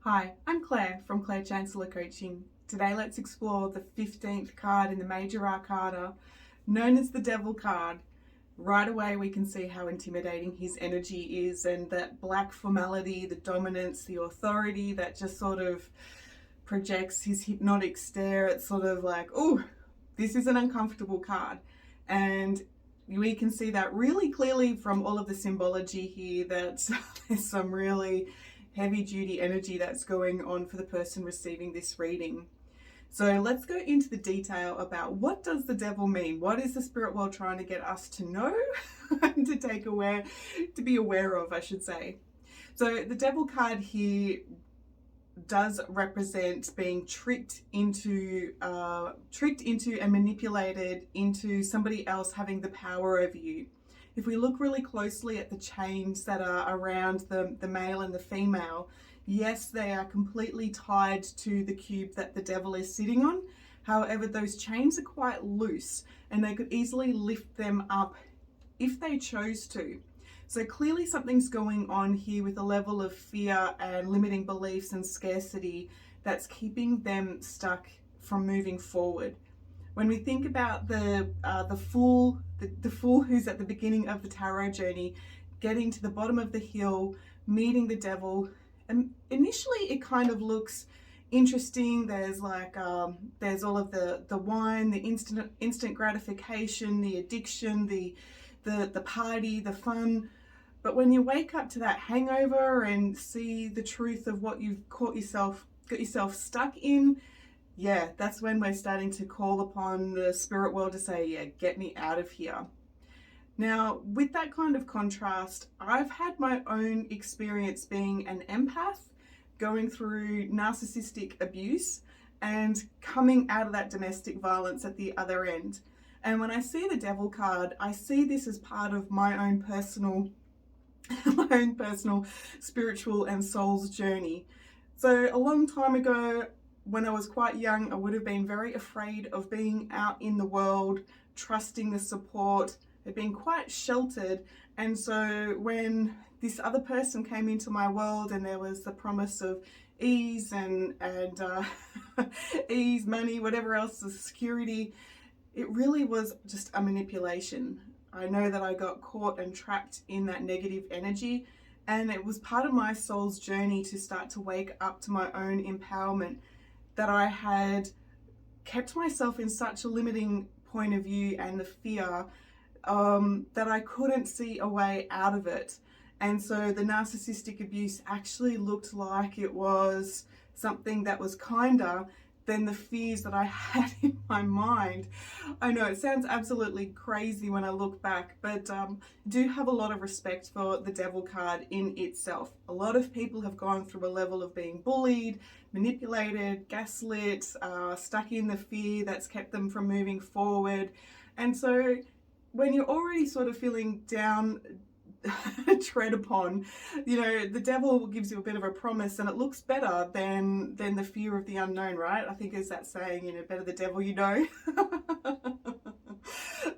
Hi, I'm Claire from Claire Chancellor Coaching. Today let's explore the 15th card in the Major Arcana, known as the Devil card. Right away we can see how intimidating his energy is, and that black formality, the dominance, the authority that just sort of projects his hypnotic stare. It's sort of like, oh, this is an uncomfortable card. And we can see that really clearly from all of the symbology here, that there's some really heavy duty energy that's going on for the person receiving this reading. So let's go into the detail about what does the devil mean? What is the spirit world trying to get us to know and to be aware of, I should say. So the devil card here does represent being tricked into and manipulated into somebody else having the power over you. If we look really closely at the chains that are around the male and the female, yes, they are completely tied to the cube that the devil is sitting on. However, those chains are quite loose and they could easily lift them up if they chose to. So clearly something's going on here with a level of fear and limiting beliefs and scarcity that's keeping them stuck from moving forward. When we think about the fool who's at the beginning of the tarot journey, getting to the bottom of the hill, meeting the devil, and initially it kind of looks interesting. There's there's all of the wine, the instant gratification, the addiction, the party, the fun. But when you wake up to that hangover and see the truth of what you've got yourself stuck in, yeah, that's when we're starting to call upon the spirit world to say, yeah, get me out of here. Now, with that kind of contrast, I've had my own experience being an empath, going through narcissistic abuse and coming out of that domestic violence at the other end. And when I see the devil card, I see this as part of my own personal spiritual and soul's journey. So a long time ago, when I was quite young, I would have been very afraid of being out in the world, trusting the support, had been quite sheltered. And so when this other person came into my world and there was the promise of ease and ease, money, whatever else, the security, it really was just a manipulation. I know that I got caught and trapped in that negative energy, and it was part of my soul's journey to start to wake up to my own empowerment, that I had kept myself in such a limiting point of view and the fear that I couldn't see a way out of it. And so the narcissistic abuse actually looked like it was something that was kinder than the fears that I had in my mind. I know it sounds absolutely crazy when I look back, but do have a lot of respect for the devil card in itself. A lot of people have gone through a level of being bullied, manipulated, gaslit, stuck in the fear that's kept them from moving forward. And so when you're already sort of feeling down, tread upon, the devil gives you a bit of a promise, and it looks better than the fear of the unknown, right? I think is that saying, better the devil you know.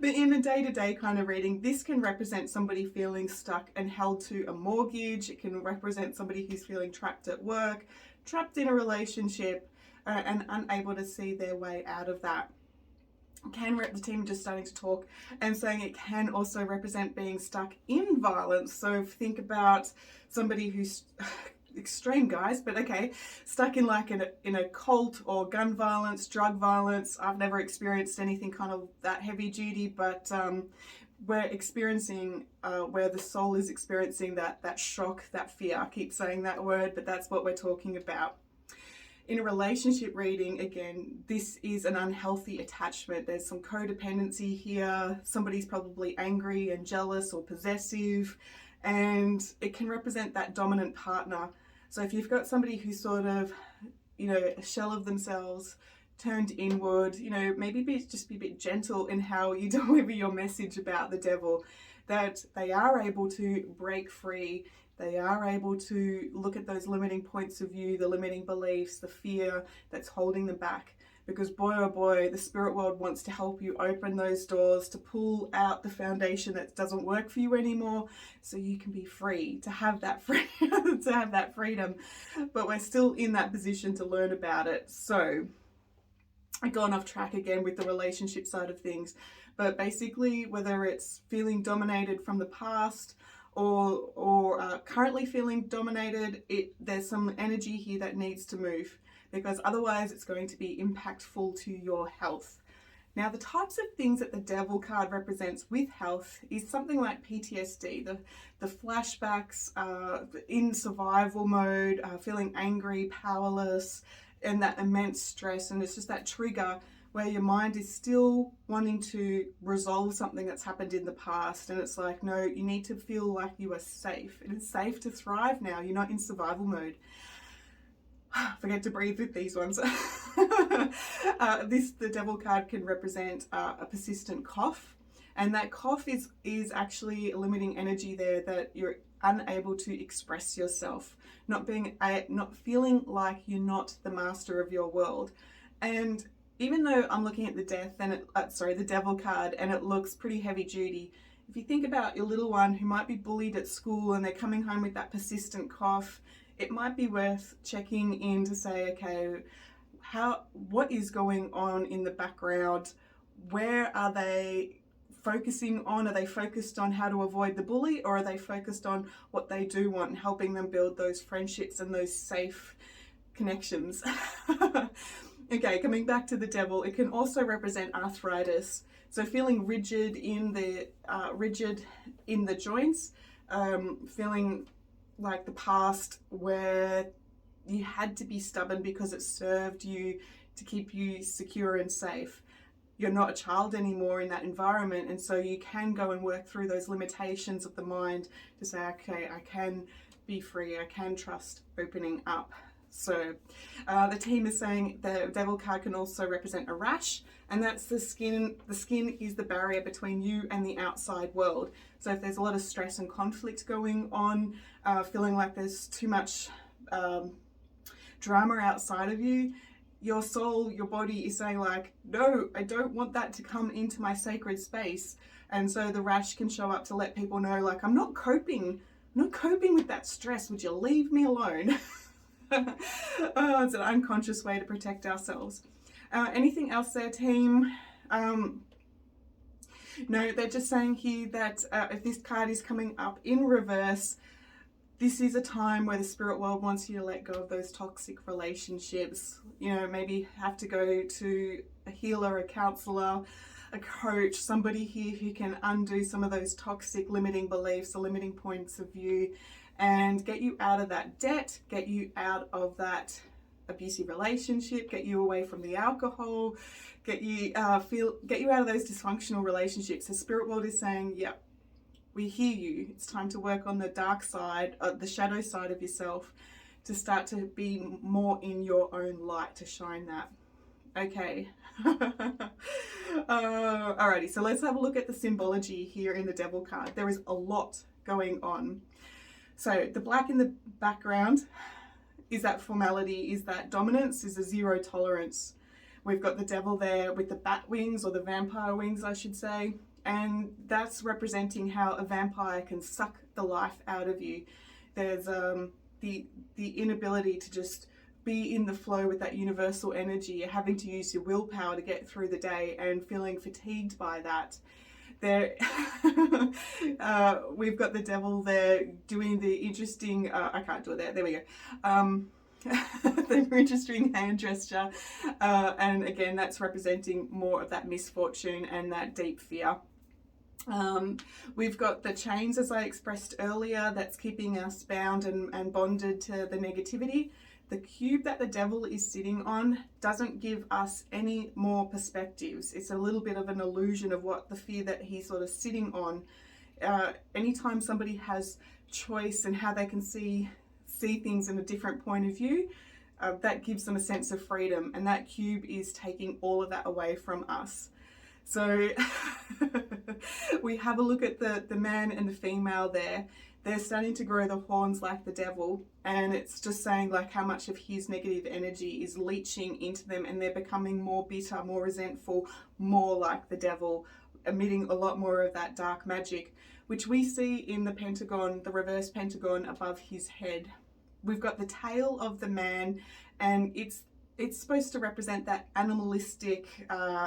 But in a day-to-day kind of reading, this can represent somebody feeling stuck and held to a mortgage. It can represent somebody who's feeling trapped at work, trapped in a relationship, and unable to see their way out of that. The team just starting to talk and saying it can also represent being stuck in violence. So think about somebody who's extreme, guys, but okay, stuck in in a cult or gun violence, drug violence. I've never experienced anything kind of that heavy duty, but we're experiencing where the soul is experiencing that shock, that fear. I keep saying that word, but that's what we're talking about. In a relationship reading, again, this is an unhealthy attachment. There's some codependency here. Somebody's probably angry and jealous or possessive, and it can represent that dominant partner. So if you've got somebody who's sort of, a shell of themselves, turned inward, maybe just be a bit gentle in how you deliver your message about the devil, that they are able to break free. They are able to look at those limiting points of view, the limiting beliefs, the fear that's holding them back. because boy oh boy, the spirit world wants to help you open those doors, to pull out the foundation that doesn't work for you anymore, so you can be free, to have that to have that freedom. But we're still in that position to learn about it. So I've gone off track again with the relationship side of things, but basically, whether it's feeling dominated from the past or currently feeling dominated, there's some energy here that needs to move, because otherwise it's going to be impactful to your health. Now, the types of things that the Devil card represents with health is something like PTSD, the flashbacks, in survival mode, feeling angry, powerless, and that immense stress. And it's just that trigger where your mind is still wanting to resolve something that's happened in the past. And it's like, no, you need to feel like you are safe. It is safe to thrive now. You're not in survival mode. Forget to breathe with these ones. The Devil card can represent a persistent cough. And that cough is actually a limiting energy there, that you're unable to express yourself, not feeling like you're not the master of your world. And even though I'm looking at the the Devil card, and it looks pretty heavy duty, if you think about your little one who might be bullied at school and they're coming home with that persistent cough, it might be worth checking in to say, okay, what is going on in the background? Where are they focusing on? Are they focused on how to avoid the bully, or are they focused on what they do want and helping them build those friendships and those safe connections? Okay, coming back to the Devil, it can also represent arthritis. So feeling rigid in the joints, feeling like the past where you had to be stubborn because it served you to keep you secure and safe. You're not a child anymore in that environment, and so you can go and work through those limitations of the mind to say, okay, I can be free, I can trust opening up. So the team is saying the Devil card can also represent a rash, and that's the skin. The skin is the barrier between you and the outside world. So if there's a lot of stress and conflict going on, feeling like there's too much drama outside of you, your soul, your body is saying like, no, I don't want that to come into my sacred space. And so the rash can show up to let people know, like, I'm not coping with that stress. Would you leave me alone? It's an unconscious way to protect ourselves. Anything else there, team? No, they're just saying here that if this card is coming up in reverse, this is a time where the spirit world wants you to let go of those toxic relationships. You know, maybe have to go to a healer, a counselor, a coach, somebody here who can undo some of those toxic limiting beliefs, the limiting points of view, and get you out of that debt, get you out of that abusive relationship, get you away from the alcohol, get you out of those dysfunctional relationships. The spirit world is saying, yep, we hear you. It's time to work on the dark side, the shadow side of yourself, to start to be more in your own light, to shine that. Okay. Alrighty, so let's have a look at the symbology here in the Devil card. There is a lot going on. So the black in the background is that formality, is that dominance, is a zero tolerance. We've got the Devil there with the bat wings, or the vampire wings, I should say. And that's representing how a vampire can suck the life out of you. There's the inability to just be in the flow with that universal energy. You're having to use your willpower to get through the day and feeling fatigued by that. We've got the Devil there doing the interesting, I can't do it there we go. The interesting hand gesture, and again, that's representing more of that misfortune and that deep fear. We've got the chains, as I expressed earlier, that's keeping us bound and bonded to the negativity. The cube that the Devil is sitting on doesn't give us any more perspectives. It's a little bit of an illusion of what the fear that he's sort of sitting on. Anytime somebody has choice and how they can see things in a different point of view, that gives them a sense of freedom, and that cube is taking all of that away from us. So we have a look at the man and the female there. they're starting to grow the horns like the devil, and it's just saying like how much of his negative energy is leaching into them, and they're becoming more bitter, more resentful, more like the devil, emitting a lot more of that dark magic, which we see in the pentagon, the reverse pentagon above his head. We've got the tail of the man, and it's supposed to represent that animalistic,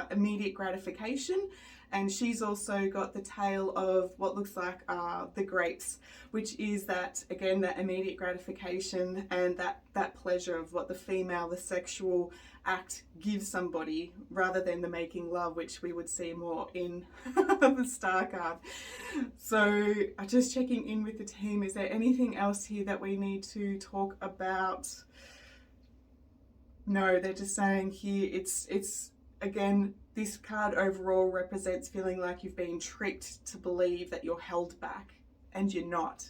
immediate gratification. And she's also got the tail of what looks like the grapes, which is that, again, that immediate gratification and that pleasure of what the female, the sexual act gives somebody, rather than the making love, which we would see more in the star card. So I'm just checking in with the team. Is there anything else here that we need to talk about? No, they're just saying here it's again, this card overall represents feeling like you've been tricked to believe that you're held back, and you're not.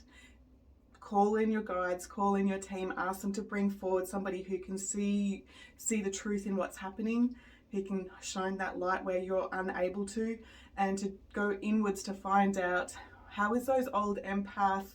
Call in your guides, call in your team, ask them to bring forward somebody who can see the truth in what's happening, who can shine that light where you're unable to, and to go inwards to find out how is those old empath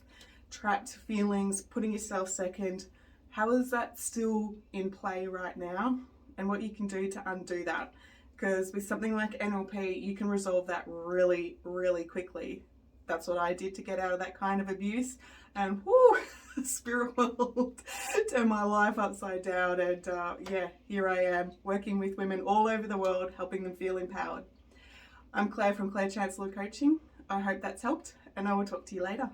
trapped feelings, putting yourself second, how is that still in play right now, and what you can do to undo that. Because with something like NLP, you can resolve that really, really quickly. That's what I did to get out of that kind of abuse. And whoo, spirit world turned my life upside down. And yeah, here I am working with women all over the world, helping them feel empowered. I'm Claire from Chancellor Coaching. I hope that's helped, and I will talk to you later.